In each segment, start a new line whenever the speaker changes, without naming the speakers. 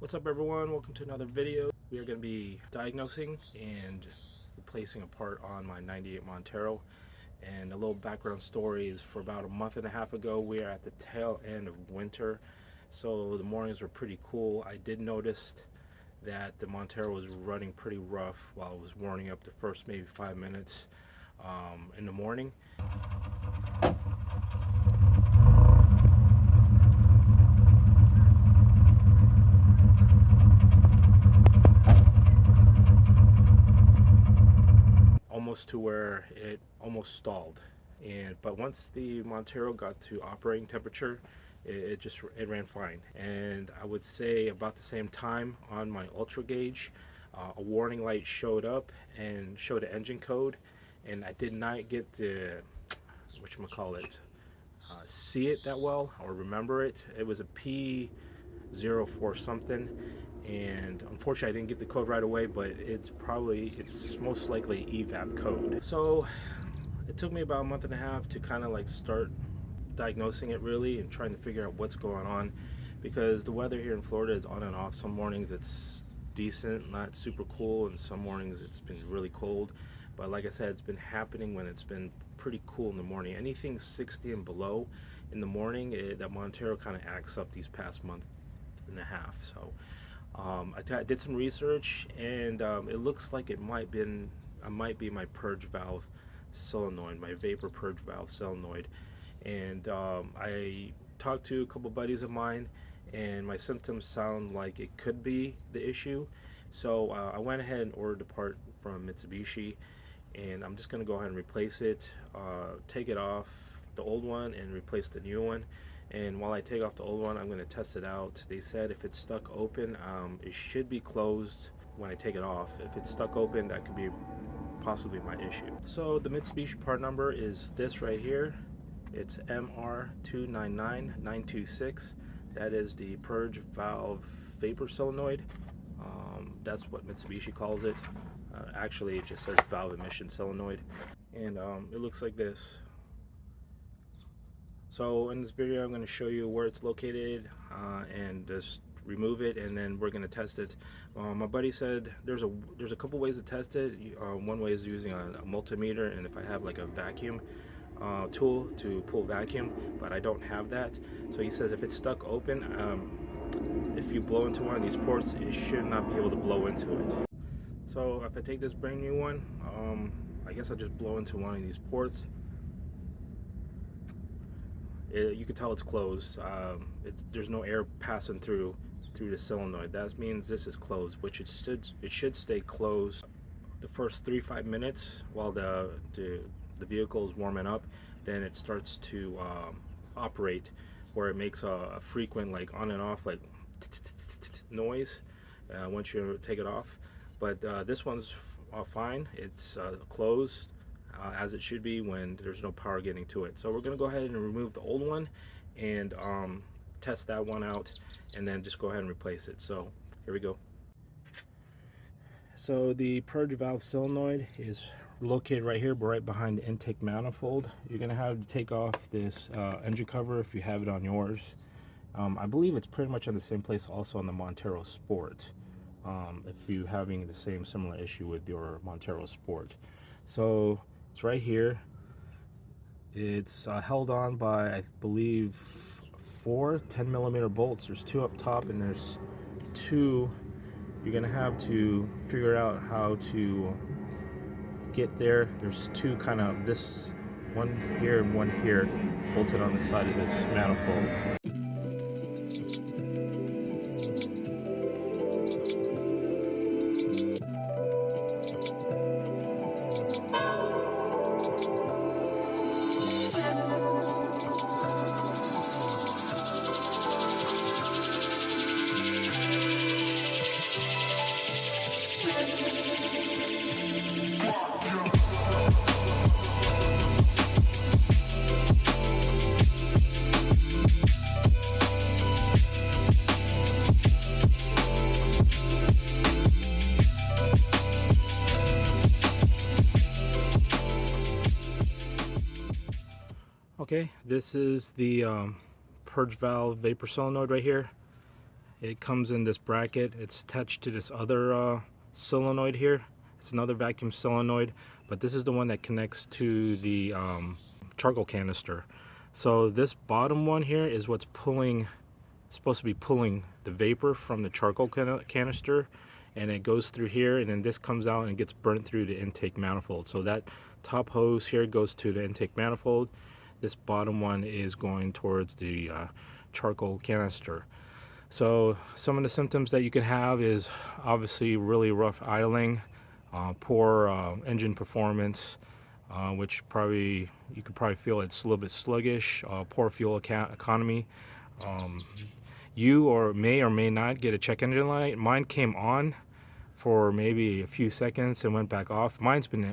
What's up everyone, welcome to another video. We are going to be diagnosing and replacing a part on my 98 Montero. And a little background story is for about a month and a half ago, we are at the tail end of winter. So the mornings were pretty cool. I did notice that the Montero was running pretty rough while it was warming up the first maybe 5 minutes in the morning. Almost to where it almost stalled, but once the Montero got to operating temperature, it ran fine. And I would say about the same time on my ultra gauge, a warning light showed up and showed an engine code, and I did not get the whatchamacallit, see it that well or remember it. It was a P04 something, and unfortunately I didn't get the code right away, but it's most likely evap code. So it took me about a month and a half to kind of like start diagnosing it really and trying to figure out what's going on, because the weather here in Florida is on and off. Some mornings it's decent, not super cool, and some mornings it's been really cold. But like I said, it's been happening when it's been pretty cool in the morning. Anything 60 and below in the morning, that Montero kind of acts up these past month and a half. So I did some research, and it looks like it might be my purge valve solenoid, my vapor purge valve solenoid. And I talked to a couple buddies of mine, and my symptoms sound like it could be the issue. So I went ahead and ordered the part from Mitsubishi, and I'm just going to go ahead and replace it, take it off the old one and replace the new one. And while I take off the old one, I'm going to test it out. They said if it's stuck open, it should be closed when I take it off. If it's stuck open, that could be possibly my issue. So the Mitsubishi part number is this right here. It's MR299926. That is the purge valve vapor solenoid. That's what Mitsubishi calls it. Actually, it just says valve emission solenoid. And it looks like this. So in this video, I'm going to show you where it's located and just remove it, and then we're going to test it. My buddy said there's a couple ways to test it. One way is using a multimeter, and if I have like a vacuum tool to pull vacuum, but I don't have that. So he says if it's stuck open, if you blow into one of these ports, it should not be able to blow into it. So if I take this brand new one, I guess I'll just blow into one of these ports. You can tell it's closed. There's no air passing through the solenoid. That means this is closed, which it should stay closed the first 3-5 minutes while the vehicle is warming up. Then it starts to operate, where it makes a frequent like on and off like noise once you take it off. But this one's fine. It's closed as it should be when there's no power getting to it. So we're going to go ahead and remove the old one and test that one out, and then just go ahead and replace it. So here we go. So the purge valve solenoid is located right here, right behind the intake manifold. You're going to have to take off this engine cover if you have it on yours. I believe it's pretty much on the same place also on the Montero Sport, if you're having the same similar issue with your Montero Sport. So it's right here. It's held on by, I believe, 4 10mm bolts. There's 2 up top, and there's 2. You're gonna have to figure out how to get there. There's 2 kind of, this one here and one here, bolted on the side of this manifold. Okay, this is the purge valve vapor solenoid right here, It comes in this bracket. It's attached to this other solenoid here. It's another vacuum solenoid, but this is the one that connects to the charcoal canister. So this bottom one here is what's pulling, supposed to be pulling the vapor from the charcoal canister, and it goes through here, and then this comes out and gets burnt through the intake manifold. So that top hose here goes to the intake manifold. This bottom one is going towards the charcoal canister. So some of the symptoms that you can have is obviously really rough idling, poor engine performance, which probably you could probably feel it's a little bit sluggish, poor fuel economy. You may or may not get a check engine light. Mine came on for maybe a few seconds and went back off. Mine's been,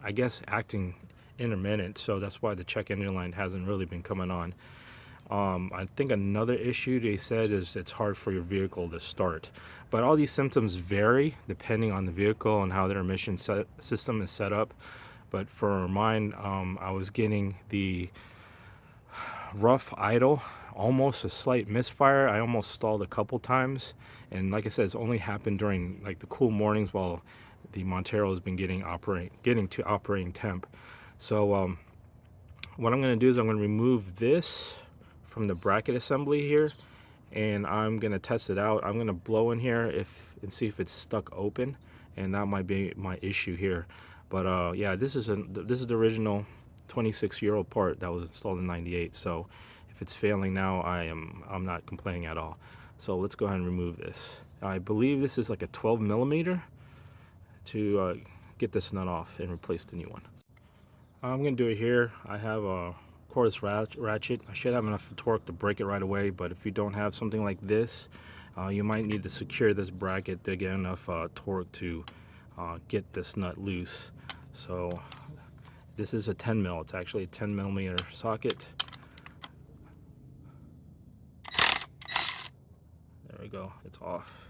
I guess, acting intermittent, so that's why the check engine light hasn't really been coming on. I think another issue they said is it's hard for your vehicle to start. But all these symptoms vary depending on the vehicle and how their emission system is set up. But for mine, I was getting the rough idle, almost a slight misfire. I almost stalled a couple times, and like I said, it's only happened during like the cool mornings while the Montero has been getting to operating temp. So what I'm going to do is I'm going to remove this from the bracket assembly here, and I'm going to test it out. I'm going to blow in here and see if it's stuck open, and that might be my issue here. But yeah, this is the original 26-year-old part that was installed in '98. So if it's failing now, I'm not complaining at all. So let's go ahead and remove this. I believe this is like a 12 millimeter to get this nut off and replace the new one. I'm gonna do it here. I have a cordless ratchet. I should have enough torque to break it right away, but if you don't have something like this, you might need to secure this bracket to get enough torque to get this nut loose. So this is a 10 mil. It's actually a 10 millimeter socket. There we go. It's off.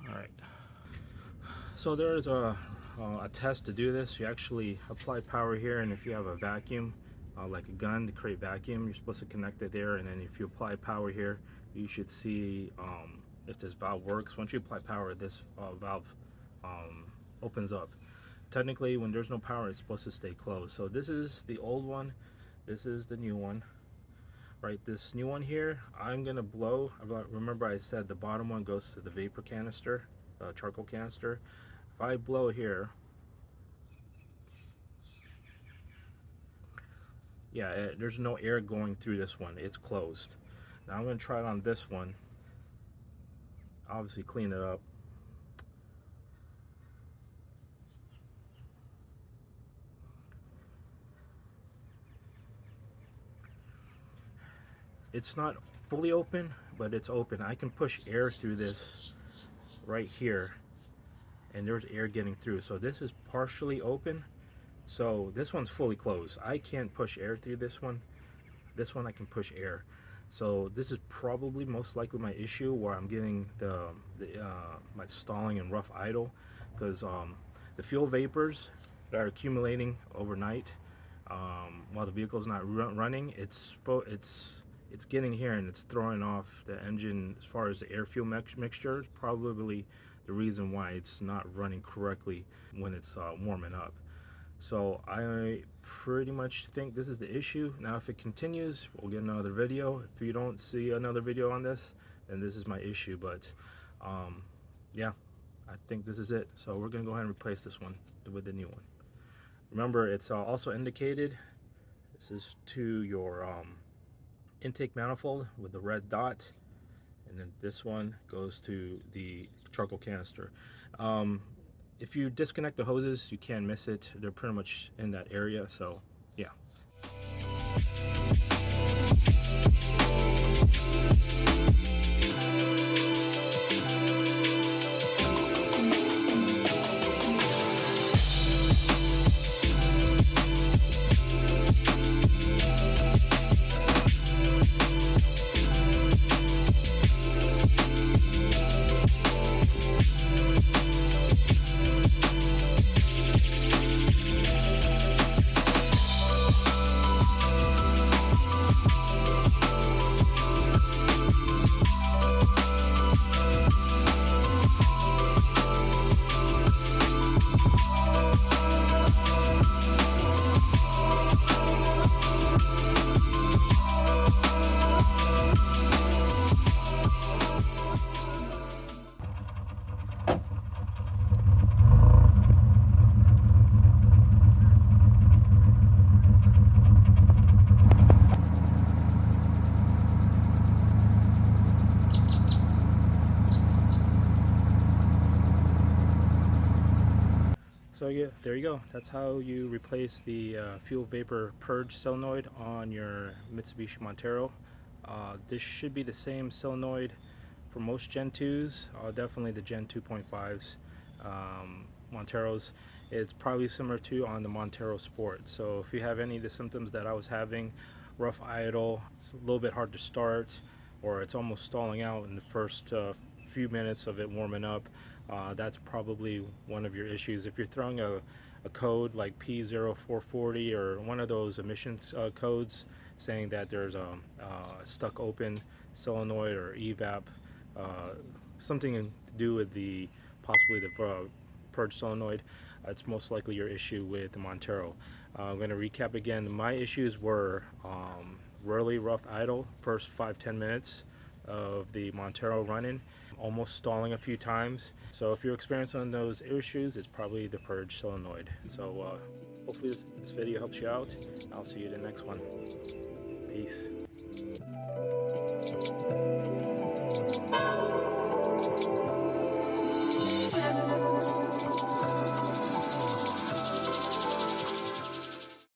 All right. So there is a test to do this. You actually apply power here, and if you have a vacuum, like a gun to create vacuum, you're supposed to connect it there, and then if you apply power here, you should see if this valve works. Once you apply power, this valve opens up. Technically, when there's no power, it's supposed to stay closed. So this is the old one, this is the new one. Right, this new one here, I'm gonna blow. Remember I said the bottom one goes to the vapor canister, charcoal canister. If I blow here, yeah, there's no air going through this one. It's closed. Now I'm gonna try it on this one. Obviously clean it up. It's not fully open, but it's open. I can push air through this right here, and there's air getting through. So this is partially open. So this one's fully closed. I can't push air through this one. This one I can push air. So this is probably most likely my issue where I'm getting my stalling and rough idle, because the fuel vapors that are accumulating overnight while the vehicle's not running, it's getting here and it's throwing off the engine. As far as the air fuel mixture, it's probably the reason why it's not running correctly when it's warming up. So I pretty much think this is the issue. Now if it continues, we'll get another video. If you don't see another video on this, then this is my issue. But yeah, I think this is it. So we're gonna go ahead and replace this one with the new one. Remember, it's also indicated. This is to your intake manifold with the red dot, and then this one goes to the charcoal canister. If you disconnect the hoses, you can't miss it. They're pretty much in that area, so yeah. So yeah, there you go. That's how you replace the fuel vapor purge solenoid on your Mitsubishi Montero. This should be the same solenoid for most Gen 2s, definitely the Gen 2.5s. Monteros, it's probably similar to on the Montero Sport. So if you have any of the symptoms that I was having, rough idle, it's a little bit hard to start, or it's almost stalling out in the first few minutes of it warming up, that's probably one of your issues. If you're throwing a code like P0440 or one of those emissions codes saying that there's a stuck open solenoid or evap, uh, something to do with the possibly the purge solenoid, it's most likely your issue with the Montero. I'm going to recap again. My issues were really rough idle first 5-10 minutes of the Montero running, almost stalling a few times. So if you're experiencing those issues, it's probably the purge solenoid. So hopefully this video helps you out. I'll see you in the next one. Peace.